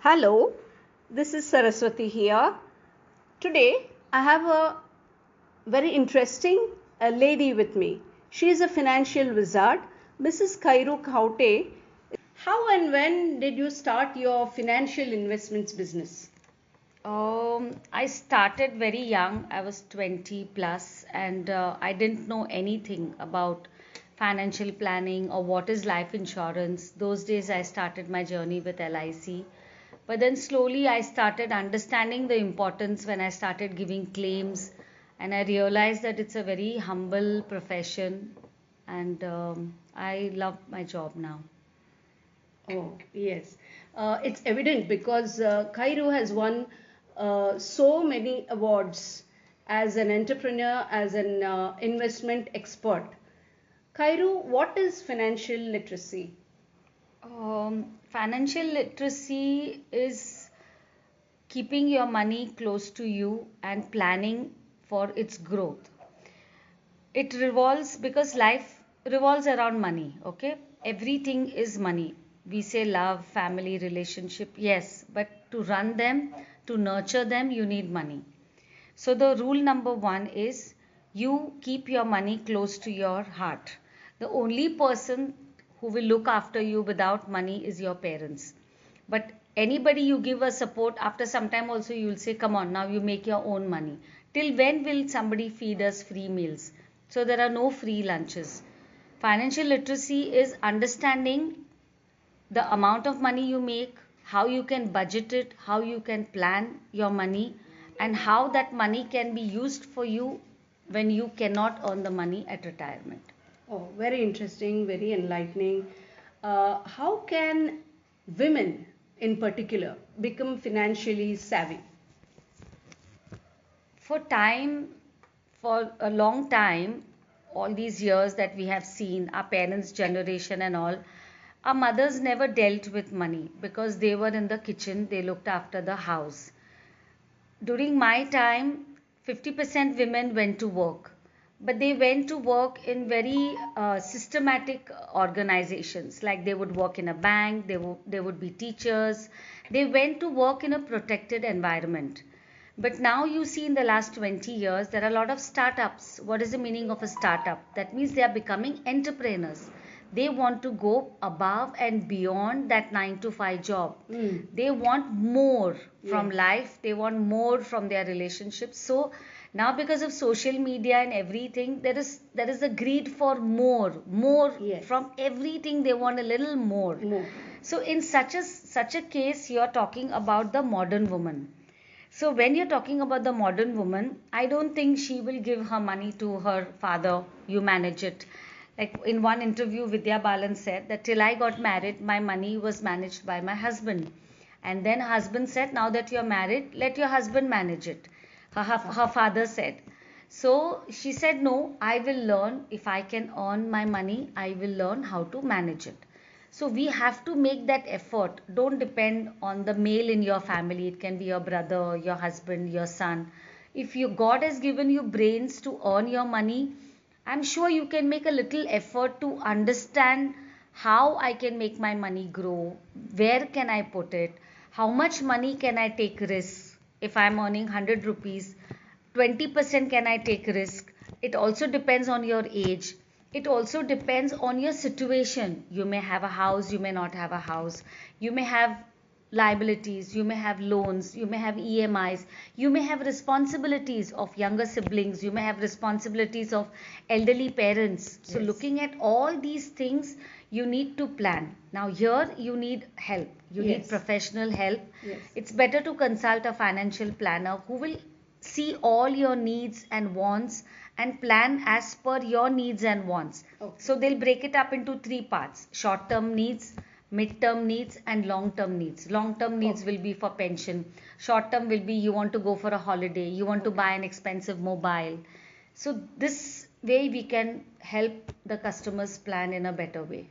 Hello, this is Saraswati here. Today I have a very interesting lady with me. She is a financial wizard, Mrs. Kairu Kaute. How and when did you start your financial investments business? I started very young. I was 20 plus, and I didn't know anything about financial planning or what is life insurance. Those days, I started my journey with LIC. But then slowly, I started understanding the importance when I started giving claims, and I realized that it's a very humble profession, and I love my job now. Oh, yes. It's evident because Kairu has won so many awards as an entrepreneur, as an investment expert. Kairu, what is financial literacy? Financial literacy is keeping your money close to you and planning for its growth. It revolves because life revolves around money, okay? Everything is money. We say love, family, relationship, yes, but to run them, to nurture them, you need money. So the rule number one is you keep your money close to your heart. The only person who will look after you without money is your parents. But anybody you give a support, after some time also you will say, come on, now you make your own money. Till when will somebody feed us free meals? So there are no free lunches. Financial literacy is understanding the amount of money you make, how you can budget it, how you can plan your money, and how that money can be used for you when you cannot earn the money at retirement. Oh, very interesting, very enlightening. How can women in particular become financially savvy? For time, for a long time, all these years that we have seen, our parents' generation and all, our mothers never dealt with money because they were in the kitchen, they looked after the house. During my time, 50% women went to work, but they went to work in very systematic organizations. Like they would work in a bank, they would be teachers. They went to work in a protected environment. But now you see in the last 20 years, there are a lot of startups. What is the meaning of a startup? That means they are becoming entrepreneurs. They want to go above and beyond that 9 to 5 job. They want more from Yes. life, they want more from their relationships. So now because of social media and everything, there is a greed for more Yes. from everything. They want a little more. More. So in such a case, you are talking about the modern woman. So when you're talking about the modern woman, I don't think she will give her money to her father. You manage it. Like in one interview, Vidya Balan said that till I got married, my money was managed by my husband. And then husband said, now that you're married, let your husband manage it. Her father said. So she said, no, I will learn. If I can earn my money, I will learn how to manage it. So we have to make that effort. Don't depend on the male in your family. It can be your brother, your husband, your son. If you God has given you brains to earn your money, I'm sure you can make a little effort to understand how I can make my money grow, where can I put it, how much money can I take risk. If I'm earning 100 rupees, 20% can I take risk. It also depends on your age. It also depends on your situation. You may have a house, you may not have a house. You may have liabilities, you may have loans, you may have EMIs, you may have responsibilities of younger siblings, you may have responsibilities of elderly parents. So Yes. looking at all these things, you need to plan. Now here you need help. You need Yes. professional help. Yes. It's better to consult a financial planner who will see all your needs and wants and plan as per your needs and wants. Okay. So they'll break it up into three parts: short term needs, mid term needs, and long term needs. Long term needs Okay. will be for pension, short term will be you want to go for a holiday, you want to Okay. buy an expensive mobile. So this way we can help the customers plan in a better way.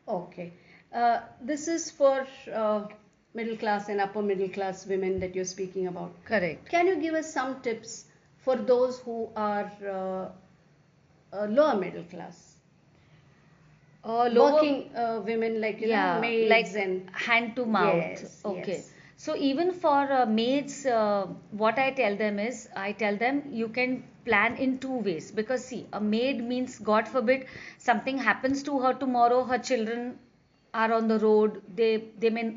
Okay. This is for middle class and upper middle class women that you're speaking about. Correct. Can you give us some tips for those who are lower middle class? Lower, Working women like, yeah, maids like and hand to mouth. yes, Okay. yes. So even for maids, what I tell them is, I tell them you can plan in two ways, because see, a maid means, God forbid, something happens to her tomorrow, her children are on the road, they may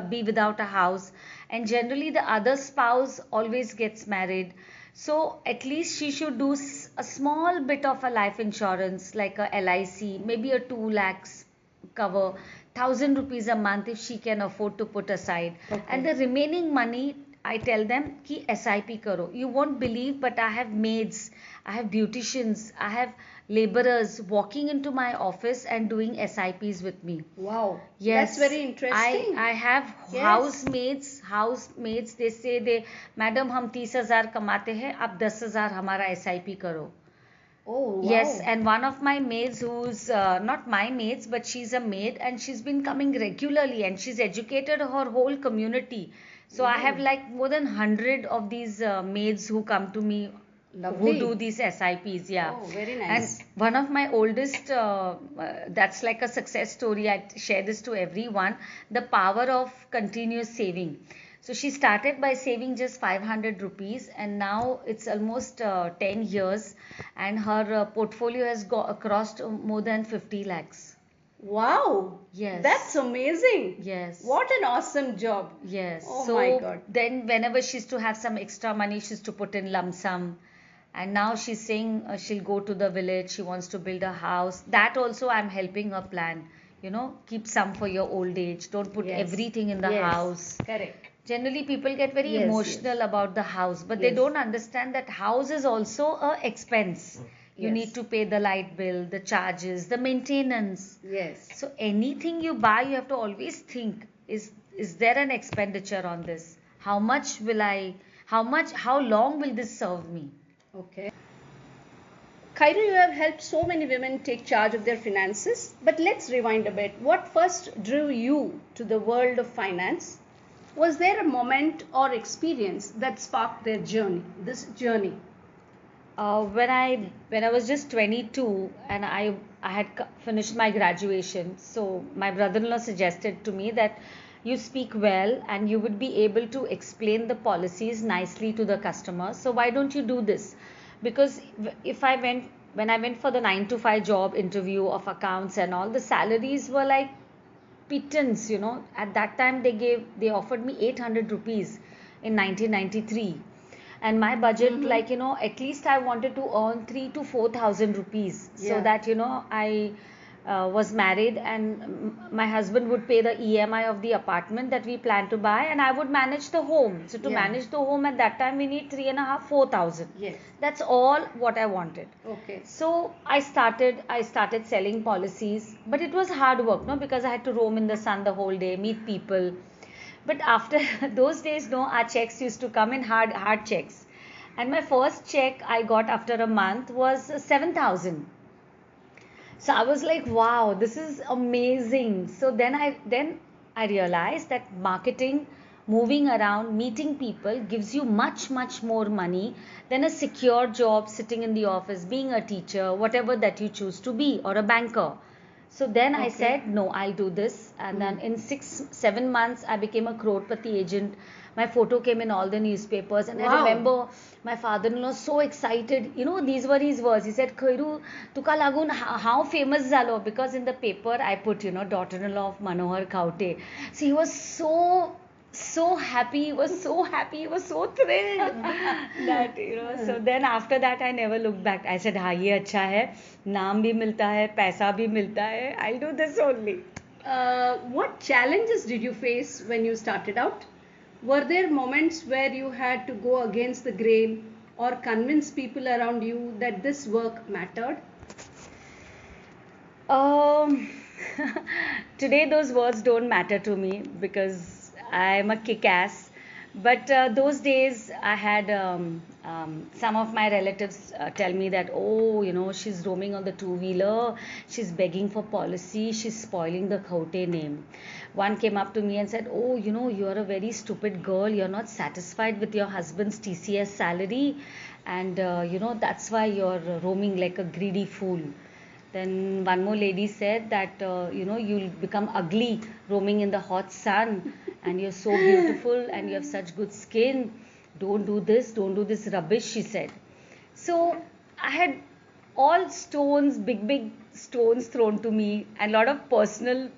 be without a house, and generally the other spouse always gets married. So at least she should do a small bit of a life insurance, like a LIC, maybe a 2 lakhs cover, 1,000 rupees a month if she can afford to put aside. Okay. And the remaining money, I tell them ki SIP karo. You won't believe, but I have maids, I have beauticians, I have laborers walking into my office and doing SIPs with me. Wow. Yes, That's very interesting. I have Yes. housemates. They say, madam हम 30,000 कमाते हैं, आप 10,000 हमारा SIP करो. Oh, wow. Yes, and one of my maids, who's not my maids, but she's a maid, and she's been coming regularly, and she's educated her whole community. So I have like more than 100 of these maids who come to me, Lovely. who do these SIPs. Yeah. Oh, very nice. And one of my oldest, that's like a success story. I share this to everyone. The power of continuous saving. So she started by saving just 500 rupees, and now it's almost 10 years, and her portfolio has crossed more than 50 lakhs. Wow. Yes. That's amazing. Yes. What an awesome job. Yes. Oh So my God. then whenever she's to have some extra money, she's to put in lump sum. And now she's saying she'll go to the village, she wants to build a house. That also I'm helping her plan. Keep some for your old age. Don't put Yes. everything in the Yes. house. Correct. Generally people get very Yes, emotional about the house, but they Yes. don't understand that house is also a expense. You Yes. need to pay the light bill, the charges, the maintenance. Yes. So anything you buy, you have to always think, is there an expenditure on this? How long will this serve me? Okay. Kairu, you have helped so many women take charge of their finances, but let's rewind a bit. What first drew you to the world of finance? Was there a moment or experience that sparked this journey? When I was just 22, and I had finished my graduation, so my brother-in-law suggested to me that you speak well and you would be able to explain the policies nicely to the customer. So why don't you do this? Because when I went for the 9 to 5 job interview of accounts and all, the salaries were like pittance. At that time they offered me 800 rupees in 1993, and my budget, like, at least I wanted to earn 3 to 4,000 rupees, so Yeah. that I was married, and my husband would pay the EMI of the apartment that we planned to buy, and I would manage the home. So to Yeah. manage the home at that time, we need 3,500, 4,000. Yes. That's all what I wanted. Okay. So I started selling policies, but it was hard work, no, because I had to roam in the sun the whole day, meet people. But after those days, no, our checks used to come in hard checks, and my first check I got after a month was 7,000. So I was like, wow, this is amazing. So then I realized that marketing, moving around, meeting people gives you much more money than a secure job sitting in the office, being a teacher, whatever that you choose to be, or a banker. So then I Okay. said, no, I'll do this. And then in 7 months, I became a crorepati agent. My photo came in all the newspapers. And I Wow. remember my father-in-law so excited. These were his words. He said, Khairu, tuka lagun how famous zalo? Because in the paper, I put, daughter-in-law of Manohar Kaute. So he was so happy. He was so happy. He was so thrilled that, So then after that, I never looked back. I said, हाँ ये अच्छा है, नाम भी मिलता है, पैसा भी मिलता है. I'll do this only. What challenges did you face when you started out? Were there moments where you had to go against the grain or convince people around you that this work mattered? Today those words don't matter to me because I'm a kick-ass. But those days I had some of my relatives tell me that, oh, she's roaming on the two-wheeler, she's begging for policy, she's spoiling the Khaute name. One came up to me and said, oh, you're a very stupid girl, you're not satisfied with your husband's TCS salary, and that's why you're roaming like a greedy fool. Then one more lady said that you'll become ugly roaming in the hot sun, and you're so beautiful and you have such good skin. Don't do this, don't do this rubbish, she said. So I had all stones, big stones thrown to me, and a lot of personal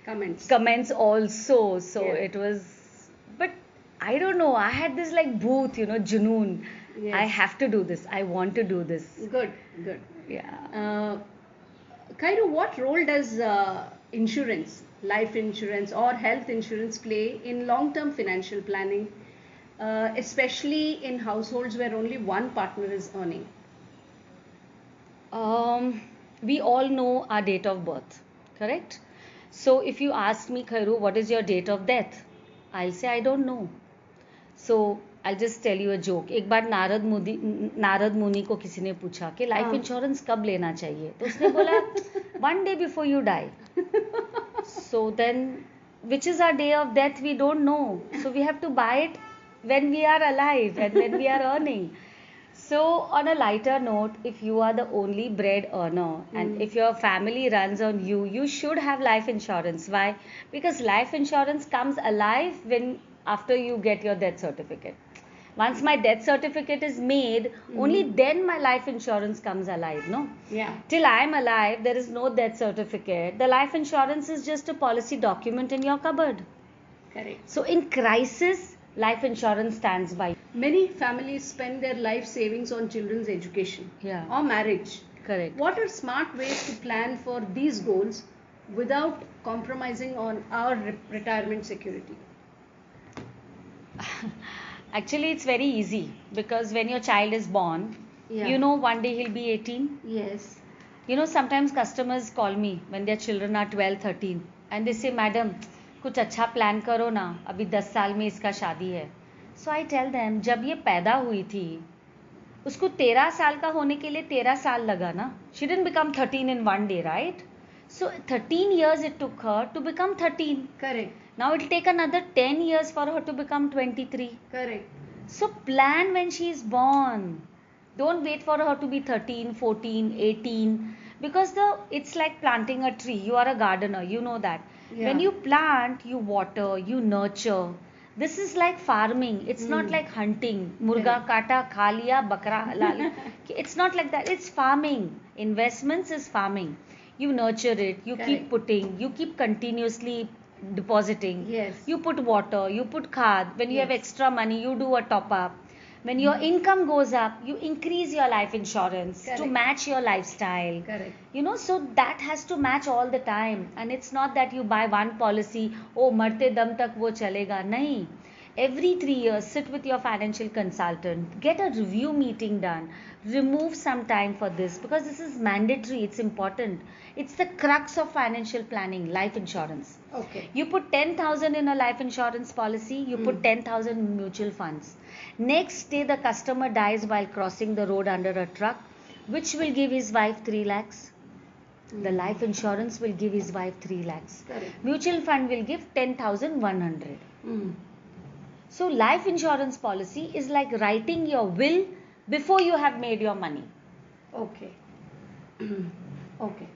comments also. So it was, but I don't know, I had this like booth, junoon. Yes. I have to do this, I want to do this. Good. Yeah. Kairu, what role does insurance, life insurance or health insurance play in long-term financial planning, especially in households where only one partner is earning? We all know our date of birth, correct? So if you ask me, Khairu, what is your date of death? I'll say I don't know. So I'll just tell you a joke. एक बार नारद मुनि को किसी ने पूछा कि life insurance कब लेना चाहिए, तो उसने बोला one day before you die. So then, which is our day of death, we don't know. So we have to buy it when we are alive and when we are earning. So on a lighter note, if you are the only bread earner and if your family runs on you, you should have life insurance. Why? Because life insurance comes alive after you get your death certificate. Once my death certificate is made, only then my life insurance comes alive, no? Yeah. Till I am alive, there is no death certificate. The life insurance is just a policy document in your cupboard. Correct. So in crisis, life insurance stands by. Many families spend their life savings on children's education or marriage. Correct. What are smart ways to plan for these goals without compromising on our retirement security? Actually, it's very easy, because when your child is born, one day he'll be 18. Yes. Sometimes customers call me when their children are 12, 13 and they say, Madam, कुछ अच्छा plan करो ना, अभी 10 साल में इसका शादी है. So I tell them, जब ये पैदा हुई थी, उसको 13 साल का होने के लिए 13 साल लगा ना. She didn't become 13 in one day, right? So 13 years it took her to become 13. Correct. Now it will take another 10 years for her to become 23. Correct. So plan when she is born. Don't wait for her to be 13, 14, 18. Because it's like planting a tree. You are a gardener, you know that. Yeah. When you plant, you water, you nurture. This is like farming. It's not like hunting. Murga kata, kha liya, bakra halal. It's not like that. It's farming. Investments is farming. You nurture it. You keep putting. You keep continuously depositing. Yes. You put water. You put khad. When you have extra money, you do a top up. When your income goes up, you increase your life insurance to match your lifestyle. Correct. So that has to match all the time. And it's not that you buy one policy, oh, marte dam tak wo chalega. Nahi. Every 3 years, sit with your financial consultant, get a review meeting done, remove some time for this, because this is mandatory, it's important. It's the crux of financial planning, life insurance. Okay. You put 10,000 in a life insurance policy, you put 10,000 in mutual funds. Next day, the customer dies while crossing the road under a truck. Which will give his wife 3 lakhs? The life insurance will give his wife 3 lakhs. Correct. Mutual fund will give 10,100. So life insurance policy is like writing your will before you have made your money. Okay. Okay.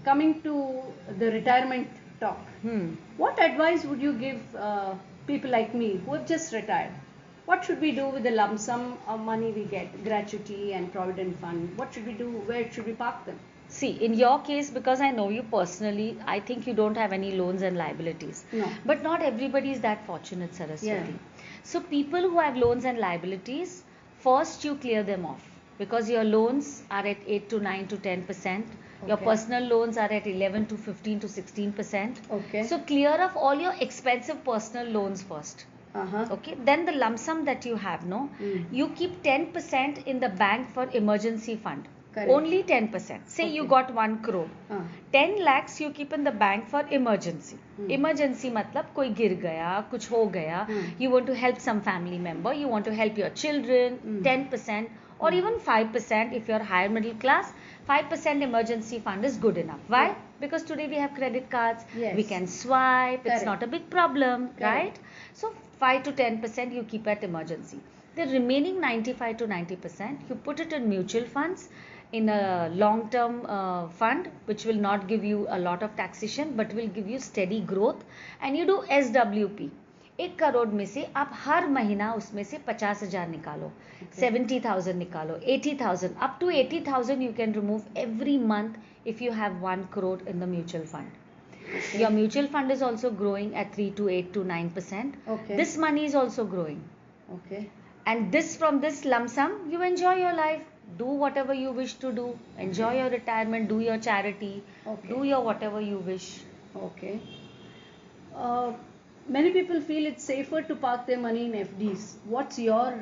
Coming to the retirement talk, what advice would you give people like me who have just retired? What should we do with the lump sum of money we get, gratuity and provident fund? What should we do? Where should we park them? See, in your case, because I know you personally, I think you don't have any loans and liabilities. No. But not everybody is that fortunate, Saraswati. Yeah. So people who have loans and liabilities, first you clear them off, because your loans are at 8 to 9 to 10%. Your personal loans are at 11 to 15 to 16%. Okay. So clear off all your expensive personal loans first. Okay. Then the lump sum that you have, you keep 10% in the bank for emergency fund. Correct. Only 10%. Say you got 1 crore. 10 lakhs you keep in the bank for emergency. Emergency matlab koi gir gaya, kuch ho gaya. You want to help some family member. You want to help your children. 10% or even 5% if you're higher middle class. 5% emergency fund is good enough. Why? Yeah. Because today we have credit cards. Yes. We can swipe. Correct. It's not a big problem. Correct. Right? So 5 to 10% you keep at emergency. The remaining 95 to 90% you put it in mutual funds. in a long term fund which will not give you a lot of taxation but will give you steady growth, and you do SWP. 1 crore में से आप हर महीना उसमें से 50,000 निकालो, 70,000 निकालो, 80,000, up to 80,000 you can remove every month if you have 1 crore in the mutual fund. Your mutual fund is also growing at 3 to 8 to 9%. Okay. This money is also growing. Okay. And this, from this lump sum, you enjoy your life. Do whatever you wish to do. Enjoy your retirement. Do your charity. Okay. Do your whatever you wish. Okay. Many people feel it's safer to park their money in FDs. What's your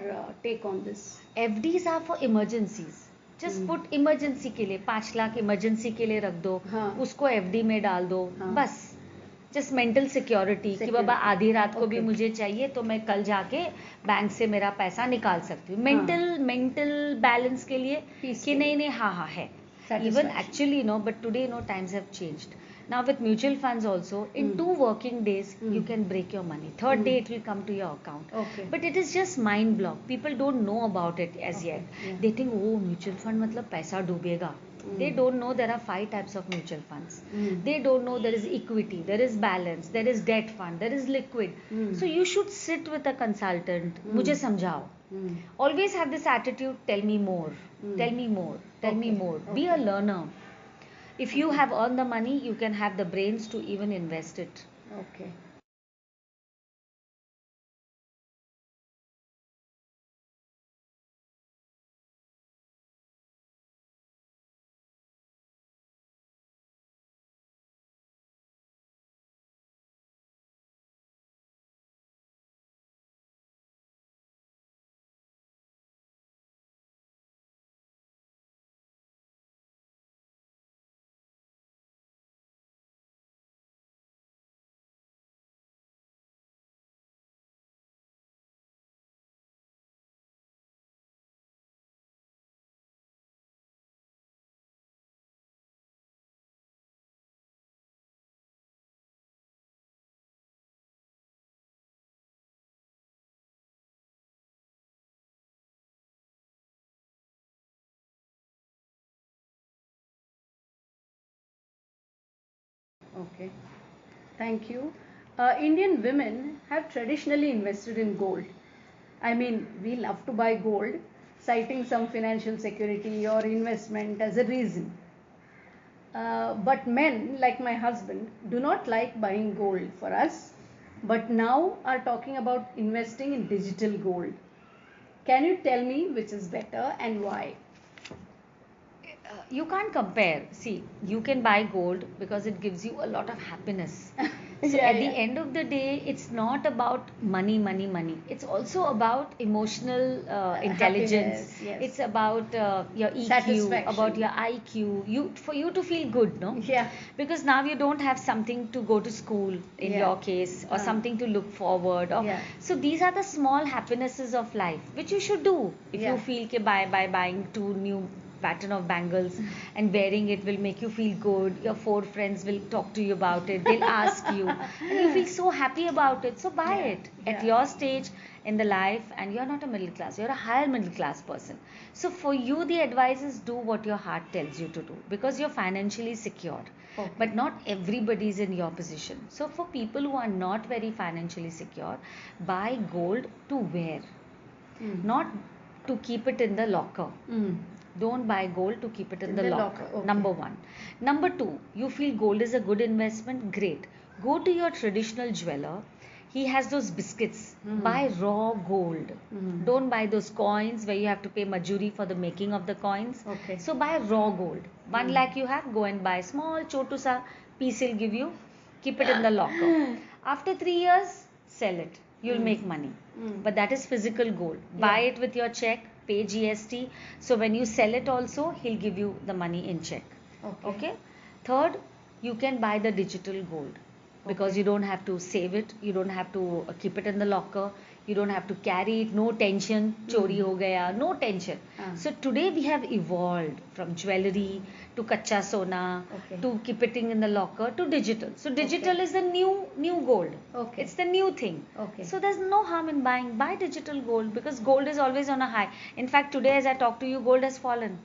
take on this? FDs are for emergencies. Just put emergency के लिए 5 lakh emergency के लिए रख दो, उसको FD में डाल दो, बस. जस्ट मेंटल सिक्योरिटी कि बाबा आधी रात को भी मुझे चाहिए तो मैं कल जाके बैंक से मेरा पैसा निकाल सकती हूँ. मेंटल बैलेंस के लिए कि नहीं हाँ है. Even actually no, but today no times have changed. Now with mutual funds also, in 2 working days, you can break your money. 3rd day it will come to your account. Okay. But it is just mind block. People don't know about it as yet. Yeah. They think, oh, mutual fund मतलब पैसा डूबेगा. They don't know there are 5 types of mutual funds. They don't know there is equity, there is balance, there is debt fund, there is liquid. So you should sit with a consultant. मुझे समझाओ. Always have this attitude, tell me more, tell me more, tell me more. Be a learner. If you have earned the money, you can have the brains to even invest it. Okay. Okay, thank you. Indian women have traditionally invested in gold. I mean, we love to buy gold, citing some financial security or investment as a reason. But men, like my husband, do not like buying gold for us, but now are talking about investing in digital gold. Can you tell me which is better and why? You can't compare. See, you can buy gold because it gives you a lot of happiness. So at the end of the day, it's not about money. It's also about emotional intelligence. Yes. It's about your EQ, about your IQ. For you to feel good, no? Yeah. Because now you don't have something to go to school in your case, or something to look forward. Or, so these are the small happinesses of life which you should do. If you feel ke by buying 2 new pattern of bangles and wearing it will make you feel good, your 4 friends will talk to you about it, they'll ask you, and you feel so happy about it, so buy it at your stage in the life. And you're not a middle class, you're a higher middle class person. So for you, the advice is do what your heart tells you to do, because you're financially secure. But not everybody is in your position. So for people who are not very financially secure, buy gold to wear, not to keep it in the locker. Don't buy gold to keep it in the locker. Number 1. Number 2, you feel gold is a good investment? Great. Go to your traditional jeweler. He has those biscuits. Buy raw gold. Don't buy those coins where you have to pay majuri for the making of the coins. Okay. So buy raw gold. 1 lakh you have, go and buy small chotu sa piece he'll give you. Keep it in the locker. After 3 years, sell it. You'll make money. But that is physical gold. Buy it with your check. Pay GST. So when you sell it also, he'll give you the money in check. Okay. Third, you can buy the digital gold, because you don't have to save it, you don't have to keep it in the locker, you don't have to carry it, no tension, chori ho gaya, no tension. So today we have evolved from jewelry to kacha sona to keep it in the locker to digital. So digital is the new gold. It's the new thing. So there's no harm in buying. Buy digital gold, because gold is always on a high. In fact, today as I talk to you, gold has fallen.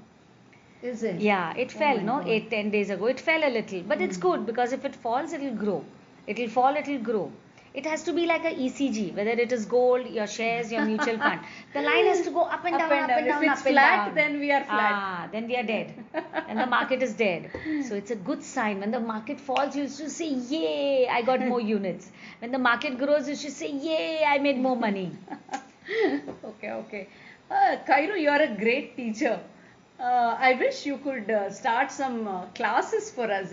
Is it? Yeah, it Oh fell, my no, God. 8-10 days ago. It fell a little, but it's good because if it falls, it'll grow. It'll fall, it'll grow. It has to be like a ECG, whether it is gold, your shares, your mutual fund. The line has to go up and down, up and If down, it's up and flat, down. then we are flat. Ah, then we are dead. And the market is dead. So it's a good sign. When the market falls, you should say, yay, I got more units. When the market grows, you should say, yay, I made more money. Okay, okay. Kairu, you are a great teacher. I wish you could start some classes for us,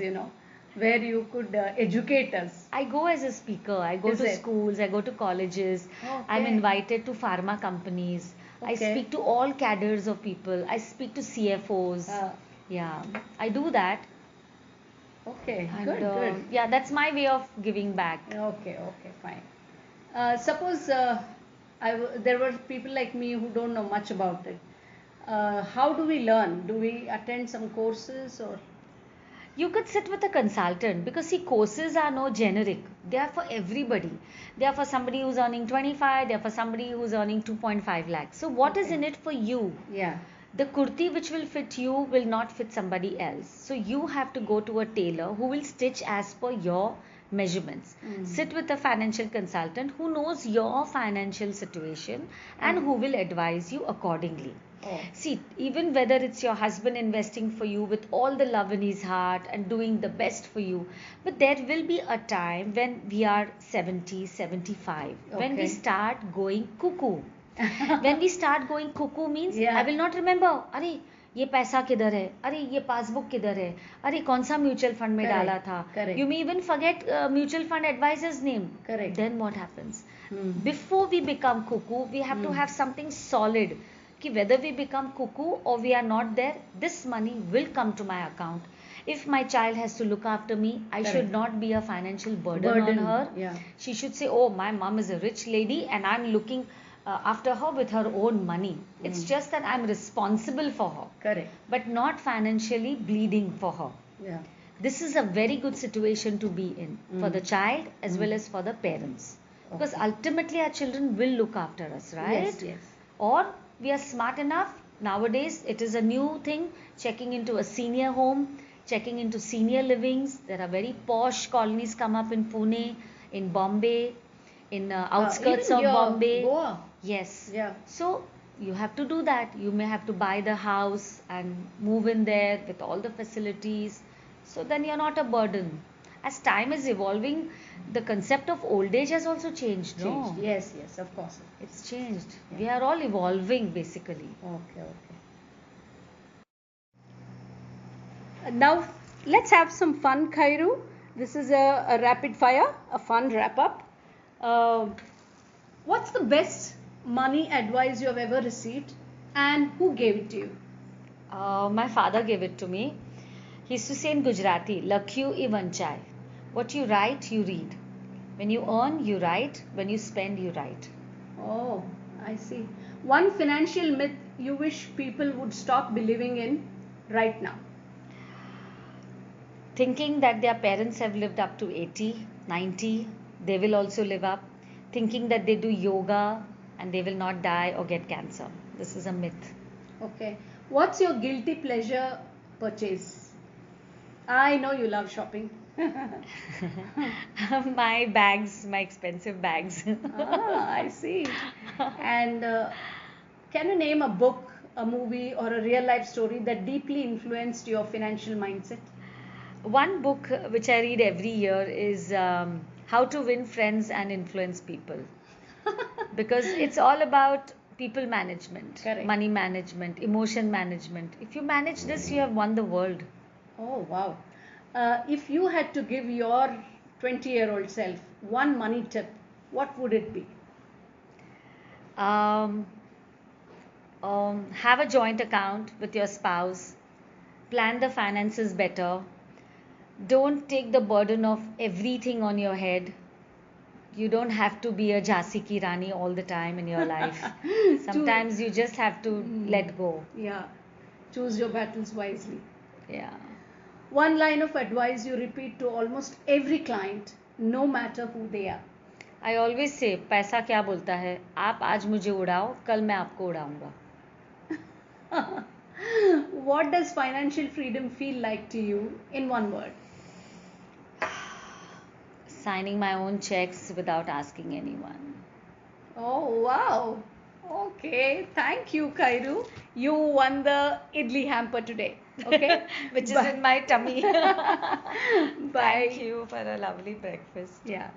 where you could educate us. I go as a speaker. I go Is to it? schools, I go to colleges. I'm Okay. invited to pharma companies. I Okay. speak to all cadres of people. I speak to CFOs. Yeah, I do that. Okay, And good. yeah, that's my way of giving back. Okay, fine. Suppose there were people like me who don't know much about it. How do we learn? Do we attend some courses or? You could sit with a consultant because see, courses are no generic. They are for everybody. They are for somebody who's earning 25, they are for somebody who's earning 2.5 lakhs. So what is Okay. in it for you? Yeah. The kurti which will fit you will not fit somebody else. So you have to go to a tailor who will stitch as per your measurements. Sit with a financial consultant who knows your financial situation and who will advise you accordingly. Oh. See, even whether it's your husband investing for you with all the love in his heart and doing the best for you, but there will be a time when we are 70, 75, when we Okay. start going cuckoo. When we start going cuckoo means Yeah. I will not remember, अरे ये पैसा किधर है, अरे ये passbook किधर है, अरे कौन सा म्यूचुअल फंड में Correct, डाला था. correct. You may even forget mutual fund advisor's name. Correct. Then what happens? Hmm. Before we become cuckoo, we have to have something solid. Ki whether we become cuckoo or we are not there, this money will come to my account. If my child has to look after me, I Correct. should not be a financial burden on her. Yeah. She should say, oh, my mom is a rich lady and I'm looking after her with her own money. It's just that I'm responsible for her, Correct. but not financially bleeding for her. Yeah. This is a very good situation to be in for the child as well as for the parents. Because ultimately our children will look after us, right? Yes. Or we are smart enough. Nowadays, it is a new thing, checking into a senior home, checking into senior livings. There are very posh colonies come up in Pune, in Bombay, in outskirts Even of here, Bombay. Goa. Yes. Yeah. So you have to do that. You may have to buy the house and move in there with all the facilities. So then you're not a burden. As time is evolving, the concept of old age has also changed. No? Changed. Yes, of course. It's changed. We are all evolving basically. Okay. Now let's have some fun, Khairu. This is a rapid fire, a fun wrap up. What's the best money advice you have ever received, and who gave it to you? My father gave it to me. He used to say in Gujarati, Lakhyu I vanchai. What you write, you read. When you earn, you write. When you spend, you write. Oh, I see. One financial myth you wish people would stop believing in right now. Thinking that their parents have lived up to 80, 90, they will also live up. Thinking that they do yoga and they will not die or get cancer. This is a myth. Okay. What's your guilty pleasure purchase? I know you love shopping. My bags, my expensive bags. I see. And can you name a book, a movie, or a real life story that deeply influenced your financial mindset? One book which I read every year is How to Win Friends and Influence People. Because it's all about people management, Correct. money management, emotion management. If you manage this, you have won the world. Oh, wow. If you had to give your 20-year-old self one money tip, what would it be? Have a joint account with your spouse. Plan the finances better. Don't take the burden of everything on your head. You don't have to be a Jhansi ki Rani all the time in your life. Sometimes you just have to let go. Yeah. Choose your battles wisely. Yeah. One line of advice you repeat to almost every client, no matter who they are. I always say, पैसा क्या बोलता है? आप आज मुझे उड़ाओ, कल मैं आपको उड़ाऊंगा. what does financial freedom feel like to you in one word? Signing my own checks without asking anyone. Oh, wow. Okay, thank you, Kairu. You won the idli hamper today. Okay, Which is in my tummy. Bye. Thank you for a lovely breakfast. Yeah.